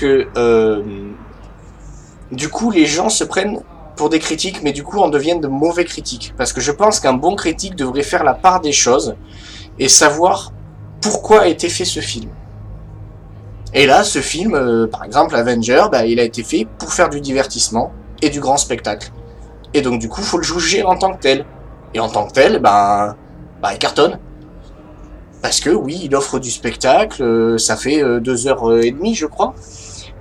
que du coup les gens se prennent pour des critiques, mais du coup en deviennent de mauvais critiques. Parce que je pense qu'un bon critique devrait faire la part des choses et savoir pourquoi a été fait ce film. Et là, ce film, par exemple Avenger, il a été fait pour faire du divertissement et du grand spectacle. Et donc du coup, faut le juger en tant que tel. Et en tant que tel, il cartonne. Parce que oui, il offre du spectacle, ça fait 2h30 je crois.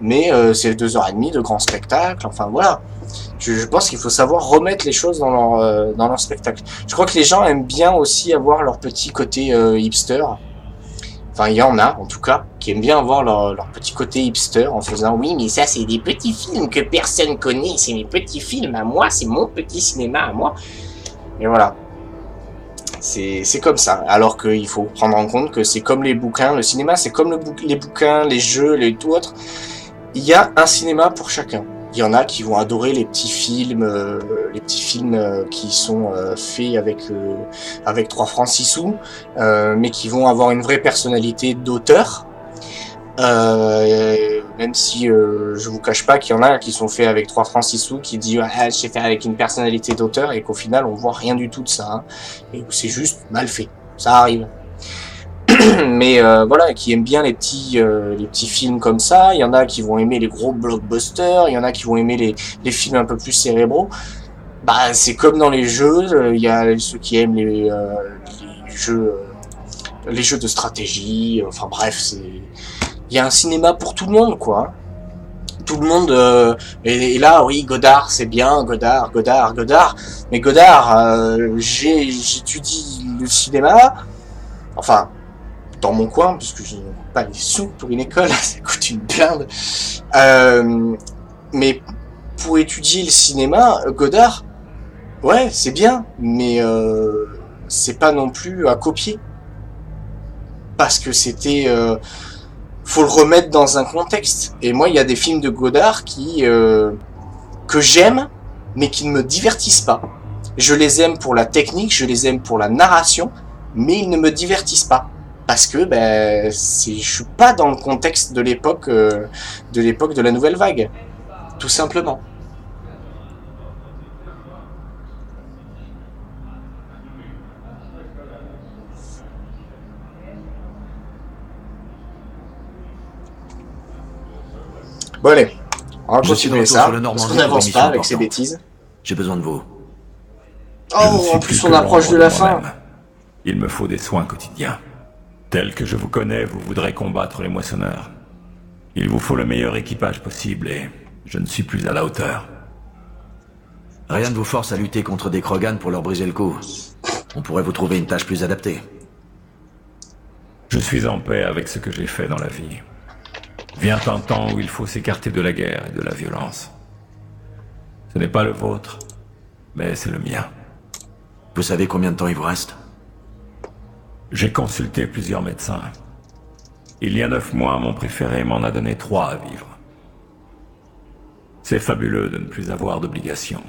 Mais c'est 2h30 de grand spectacle, enfin voilà. Je pense qu'il faut savoir remettre les choses dans leur spectacle. Je crois que les gens aiment bien aussi avoir leur petit côté hipster. Enfin, il y en a, en tout cas, qui aiment bien avoir leur petit côté hipster en faisant « Oui, mais ça, c'est des petits films que personne connaît, c'est mes petits films à moi, c'est mon petit cinéma à moi. » Et voilà. C'est comme ça. Alors qu'il faut prendre en compte que c'est comme les bouquins, le cinéma, c'est comme les bouquins, les jeux, tout autre. Il y a un cinéma pour chacun. Il y en a qui vont adorer les petits films qui sont faits avec 3 francs 6 sous, mais qui vont avoir une vraie personnalité d'auteur. Même si je vous cache pas qu'il y en a qui sont faits avec 3 francs 6 sous, qui disent je sais faire avec une personnalité d'auteur, et qu'au final on voit rien du tout de ça, hein, et c'est juste mal fait. Ça arrive. Mais voilà, qui aiment bien les petits films comme ça. Il y en a qui vont aimer les gros blockbusters, il y en a qui vont aimer les films un peu plus cérébraux. C'est comme dans les jeux, il y a ceux qui aiment les jeux de stratégie. Enfin bref, il y a un cinéma pour tout le monde, quoi. Tout le monde et là, oui, Godard, c'est bien, Godard. Mais Godard, j'étudie le cinéma. Enfin, dans mon coin, parce que je n'ai pas les sous pour une école, ça coûte une blinde. Mais pour étudier le cinéma, Godard, ouais, c'est bien, mais c'est pas non plus à copier. Parce que faut le remettre dans un contexte. Et moi, il y a des films de Godard que j'aime, mais qui ne me divertissent pas. Je les aime pour la technique, je les aime pour la narration, mais ils ne me divertissent pas. Parce que je suis pas dans le contexte de l'époque de la nouvelle vague, tout simplement. Bon allez, on va continuer ça, parce qu'on n'avance pas avec ces bêtises. J'ai besoin de vous. Oh, en plus on approche de la fin. Il me faut des soins quotidiens. Tel que je vous connais, vous voudrez combattre les moissonneurs. Il vous faut le meilleur équipage possible et je ne suis plus à la hauteur. Rien ne vous force à lutter contre des Krogan pour leur briser le cou. On pourrait vous trouver une tâche plus adaptée. Je suis en paix avec ce que j'ai fait dans la vie. Vient un temps où il faut s'écarter de la guerre et de la violence. Ce n'est pas le vôtre, mais c'est le mien. Vous savez combien de temps il vous reste ? J'ai consulté plusieurs médecins. Il y a 9 mois, mon préféré m'en a donné 3 à vivre. C'est fabuleux de ne plus avoir d'obligations.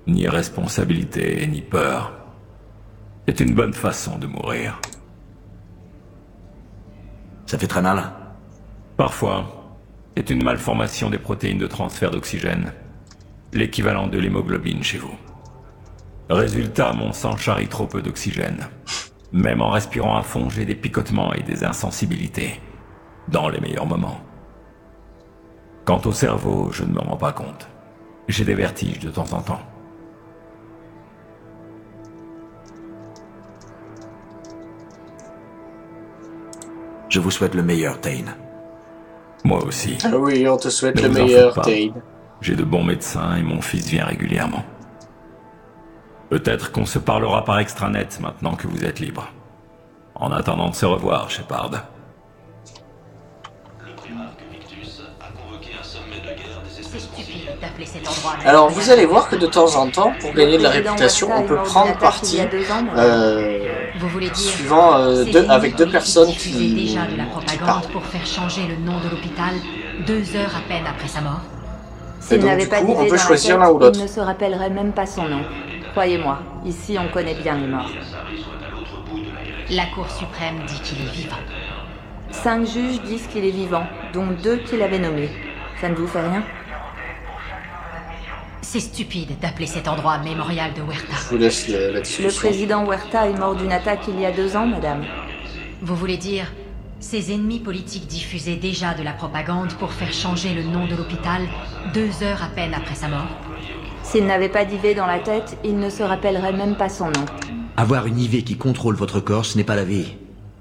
Ni responsabilité, ni peur. C'est une bonne façon de mourir. Ça fait très mal ? Parfois, c'est une malformation des protéines de transfert d'oxygène. L'équivalent de l'hémoglobine chez vous. Résultat, mon sang charrie trop peu d'oxygène. Même en respirant à fond, j'ai des picotements et des insensibilités. Dans les meilleurs moments. Quant au cerveau, je ne me rends pas compte. J'ai des vertiges de temps en temps. Je vous souhaite le meilleur, Tain. Moi aussi. Ah oui, on te souhaite le meilleur, Tain. J'ai de bons médecins et mon fils vient régulièrement. Peut-être qu'on se parlera par extranet maintenant que vous êtes libre. En attendant de se revoir, Shepard. Alors vous allez voir que de temps en temps, pour gagner de la réputation, on peut prendre parti suivant avec 2 personnes qui parlent. Pour faire changer le nom de l'hôpital 2 heures à peine après sa mort. Et donc du coup, on peut choisir l'un ou l'autre. Il ne se rappellerait même pas son nom. Croyez-moi, ici on connaît bien les morts. La Cour suprême dit qu'il est vivant. 5 juges disent qu'il est vivant, dont 2 qu'il avait nommés. Ça ne vous fait rien? C'est stupide d'appeler cet endroit mémorial de Huerta. Je vous laisse la discussion. Le président Huerta est mort d'une attaque il y a 2 ans, madame. Vous voulez dire, ses ennemis politiques diffusaient déjà de la propagande pour faire changer le nom de l'hôpital 2 heures à peine après sa mort? S'il n'avait pas d'IV dans la tête, il ne se rappellerait même pas son nom. Avoir une IV qui contrôle votre corps, ce n'est pas la vie.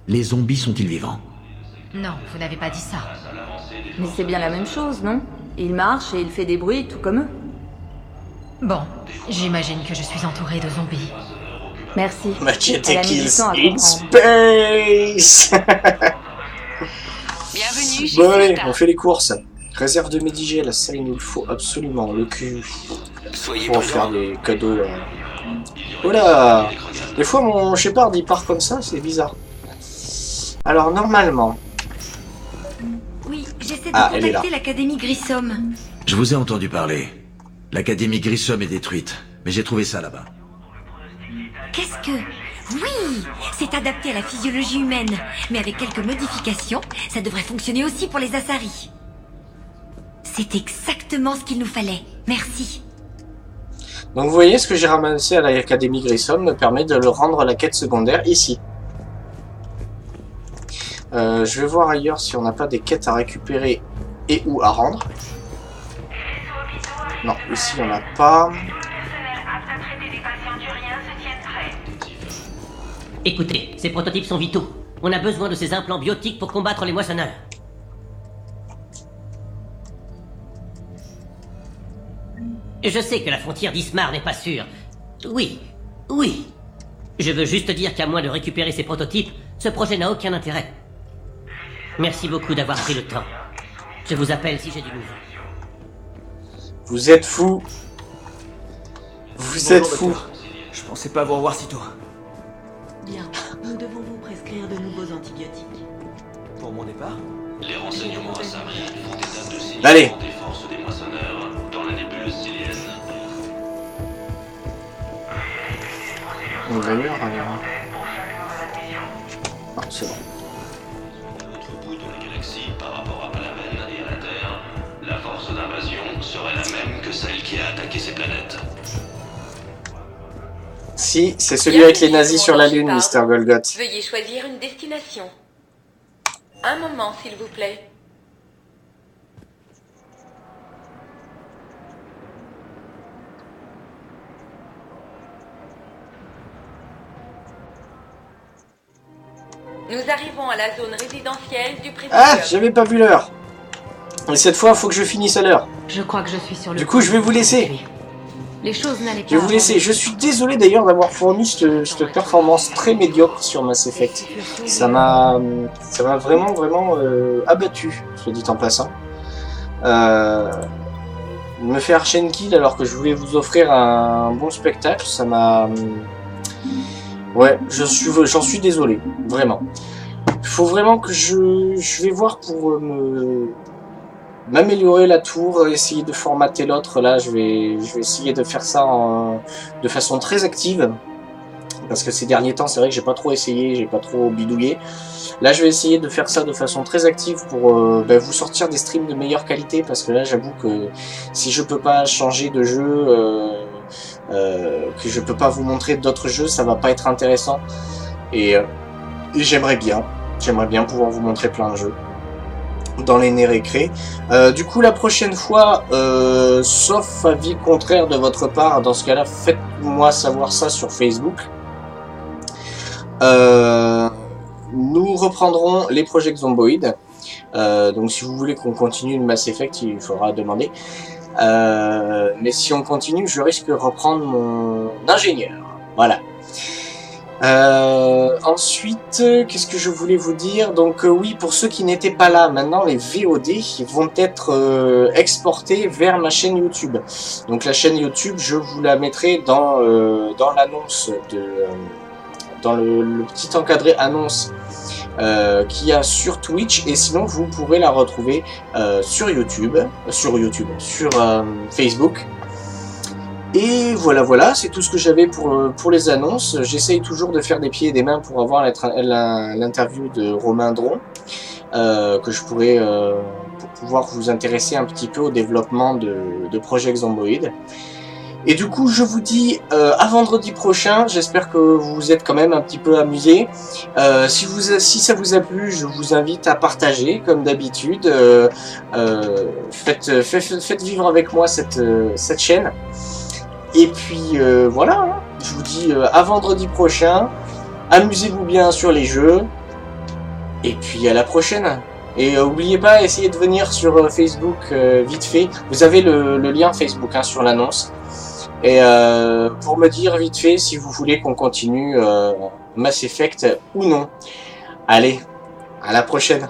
Les zombies sont-ils vivants? Non, vous n'avez pas dit ça. Mais c'est bien la même chose, non? Il marche et il fait des bruits, tout comme eux. Bon, j'imagine que je suis entourée de zombies. Merci. Machete Elle a mis du kills temps à in comprendre. space. Bienvenue chez Bon allez, Celta. on fait les courses. Réserve de Medigel, ça il nous le faut absolument. Le cul Soyez pour faire prudents. des cadeaux. Voilà. Des fois mon Shepard il part comme ça, c'est bizarre. Alors normalement, Oui, j'essaie de Ah, elle est là. contacter l'Académie Grissom. Je vous ai entendu parler. L'Académie Grissom est détruite, mais j'ai trouvé ça là-bas. Qu'est-ce que... Oui, c'est adapté à la physiologie humaine, mais avec quelques modifications, ça devrait fonctionner aussi pour les Asari. C'est exactement ce qu'il nous fallait. Merci. donc vous voyez ce que j'ai ramassé à l'Académie Grissom me permet de le rendre à la quête secondaire ici. Je vais voir ailleurs si on n'a pas des quêtes à récupérer et ou à rendre. Non, ici il n'y en a pas. Écoutez, ces prototypes sont vitaux. On a besoin de ces implants biotiques pour combattre les moissonneurs. Je sais que la frontière d'Ismar n'est pas sûre. Oui, oui. Je veux juste dire qu'à moins de récupérer ces prototypes, ce projet n'a aucun intérêt. Merci beaucoup d'avoir pris le temps. Je vous appelle si j'ai du nouveau. Vous êtes fous. Vous êtes fous. Je pensais pas vous revoir si tôt. Bien, nous devons vous prescrire de nouveaux antibiotiques. Pour mon départ? Les renseignements Asari font état de signes Allez. des forces des moissonneurs dans la nébuleuse sylienne. D'ailleurs, ah, c'est bon. À l'autre bout de la galaxie, par rapport à Palaven et à la Terre, la force d'invasion serait la même que celle qui a attaqué ces planètes. Si, c'est celui avec les nazis sur la Lune, Mister Golgoth. Veuillez choisir une destination. Un moment, s'il vous plaît. Nous arrivons à la zone résidentielle du président. Ah, j'avais pas vu l'heure. Et cette fois, il faut que je finisse à l'heure. Je crois que je suis sur le... Du coup, je vais vous laisser. Les choses n'allaient pas... Je vais vous laisser. Je suis désolé d'ailleurs d'avoir fourni cette performance très médiocre sur Mass Effect. Ça m'a vraiment abattu, soit dit en passant. Me faire chain kill alors que je voulais vous offrir un bon spectacle, ça m'a... Ouais, j'en suis désolé, vraiment. Il faut vraiment que je vais voir pour m'améliorer la tour, essayer de formater l'autre. Là, je vais essayer de faire ça de façon très active. Parce que ces derniers temps, c'est vrai que j'ai pas trop essayé, j'ai pas trop bidouillé. Là, je vais essayer de faire ça de façon très active pour vous sortir des streams de meilleure qualité. Parce que là, j'avoue que si je peux pas changer de jeu, que je peux pas vous montrer d'autres jeux, ça va pas être intéressant. Et j'aimerais bien pouvoir vous montrer plein de jeux dans les nez récré. Du coup, la prochaine fois, sauf avis contraire de votre part, dans ce cas-là, faites-moi savoir ça sur Facebook. Nous reprendrons les projets Zomboid. Donc si vous voulez qu'on continue le Mass Effect, il faudra demander. Mais si on continue, je risque de reprendre mon ingénieur. Voilà. Ensuite, qu'est-ce que je voulais vous dire? Donc oui, pour ceux qui n'étaient pas là, maintenant les VOD vont être exportés vers ma chaîne YouTube. Donc la chaîne YouTube, je vous la mettrai dans l'annonce dans le petit encadré annonce qu'il y a sur Twitch, et sinon vous pourrez la retrouver sur Facebook. Et voilà, c'est tout ce que j'avais pour les annonces. J'essaye toujours de faire des pieds et des mains pour avoir l'interview de Romain Dron. que je pourrais pour pouvoir vous intéresser un petit peu au développement de Project Zomboid. Et du coup, je vous dis à vendredi prochain. J'espère que vous vous êtes quand même un petit peu amusés. Si ça vous a plu, je vous invite à partager, comme d'habitude. Faites vivre avec moi cette chaîne. Et puis voilà, hein. Je vous dis à vendredi prochain. Amusez-vous bien sur les jeux. Et puis à la prochaine. Et n'oubliez pas, essayez de venir sur Facebook vite fait. Vous avez le lien Facebook hein, sur l'annonce. Et pour me dire vite fait si vous voulez qu'on continue Mass Effect ou non. Allez, à la prochaine.